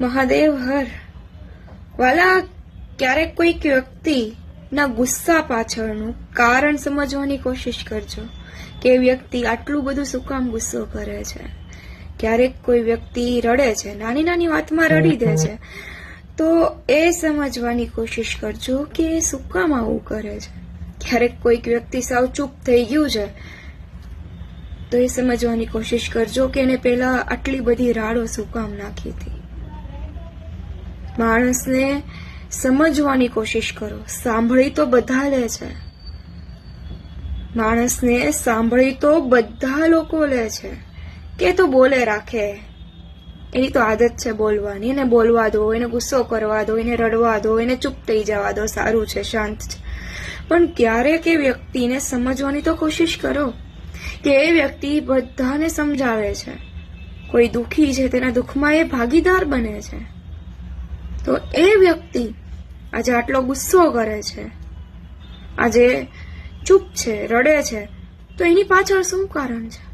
મહાદેવ હર. વાલા, ક્યારેક કોઈક વ્યક્તિના ગુસ્સા પાછળનું કારણ સમજવાની કોશિશ કરજો કે એ વ્યક્તિ આટલું બધું શું કામ ગુસ્સો કરે છે. ક્યારેક કોઈ વ્યક્તિ રડે છે, નાની નાની વાતમાં રડી દે છે, તો એ સમજવાની કોશિશ કરજો કે એ શું કામ આવું કરે છે. ક્યારેક કોઈક વ્યક્તિ સાવ ચૂપ થઈ ગયું છે, તો એ સમજવાની કોશિશ કરજો કે એને પહેલા આટલી બધી રાડો શું કામ નાખી હતી. માણસને સમજવાની કોશિશ કરો. સાંભળી તો બધા લે છે, માણસને સાંભળી તો બધા લોકો લે છે કે તો બોલે રાખે, એની તો આદત છે બોલવાની. એને બોલવા દો, એને ગુસ્સો કરવા દો, એને રડવા દો, એને ચૂપ થઈ જવા દો, સારું છે, શાંત છે. પણ ક્યારેક એ વ્યક્તિને સમજવાની તો કોશિશ કરો કે એ વ્યક્તિ બધાને સમજાવે છે. કોઈ દુઃખી છે, તેના દુઃખમાં એ ભાગીદાર બને છે. તો એ વ્યક્તિ આજે આટલો ગુસ્સો કરે છે, આજે ચૂપ છે, રડે છે, તો એની પાછળ શું કારણ છે?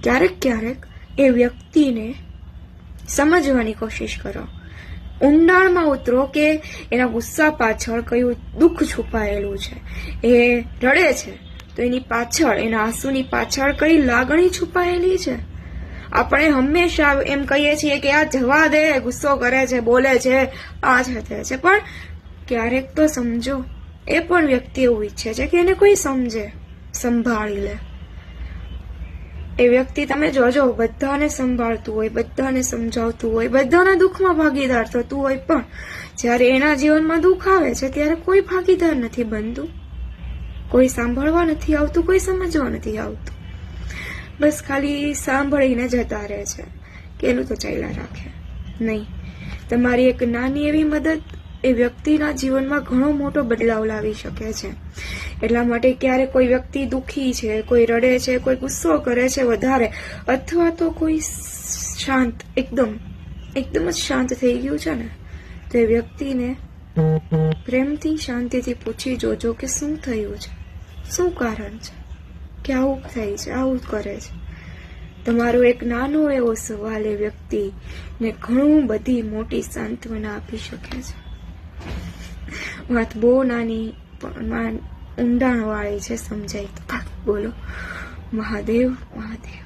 ક્યારેક ક્યારેક એ વ્યક્તિને સમજવાની કોશિશ કરો, ઊંડાણમાં ઉતરો કે એના ગુસ્સા પાછળ કયું દુઃખ છુપાયેલું છે. એ રડે છે તો એની પાછળ, એના આંસુની પાછળ કઈ લાગણી છુપાયેલી છે. આપણે હંમેશા એમ કહીએ છીએ કે આ જવા દે, ગુસ્સો કરે છે, બોલે છે, આ છે તે છે, પણ ક્યારેક તો સમજો. એ પણ વ્યક્તિ એવું ઈચ્છે છે કે એને કોઈ સમજે, સંભાળી લે. એ વ્યક્તિ તમે જોજો બધાને સંભાળતું હોય, બધાને સમજાવતું હોય, બધાના દુઃખમાં ભાગીદાર થતું હોય, પણ જ્યારે એના જીવનમાં દુઃખ આવે છે ત્યારે કોઈ ભાગીદાર નથી બનતું, કોઈ સાંભળવા નથી આવતું, કોઈ સમજવા નથી આવતું. બસ ખાલી સાંભળીને જતા રહે છે કે એનું તો ચાલ્યા રાખે. નહીં, તમારી એક નાની એવી મદદ એ વ્યક્તિના જીવનમાં ઘણો મોટો બદલાવ લાવી શકે છે. એટલા માટે ક્યારે કોઈ વ્યક્તિ દુઃખી છે, કોઈ રડે છે, કોઈ ગુસ્સો કરે છે વધારે, અથવા તો કોઈ શાંત, એકદમ જ શાંત થઈ ગયું છે ને, તો એ વ્યક્તિને પ્રેમથી, શાંતિથી પૂછી જોજો કે શું થયું છે, શું કારણ છે કે આવું થાય છે, આવું કરે છે. તમારો એક નાનો એવો સવાલ એ વ્યક્તિને ઘણું બધી મોટી સાંત્વના આપી શકે છે. વાત બહુ નાની પણ ઊંડાણ વાળી છે, સમજાય તો. બોલો મહાદેવ મહાદેવ.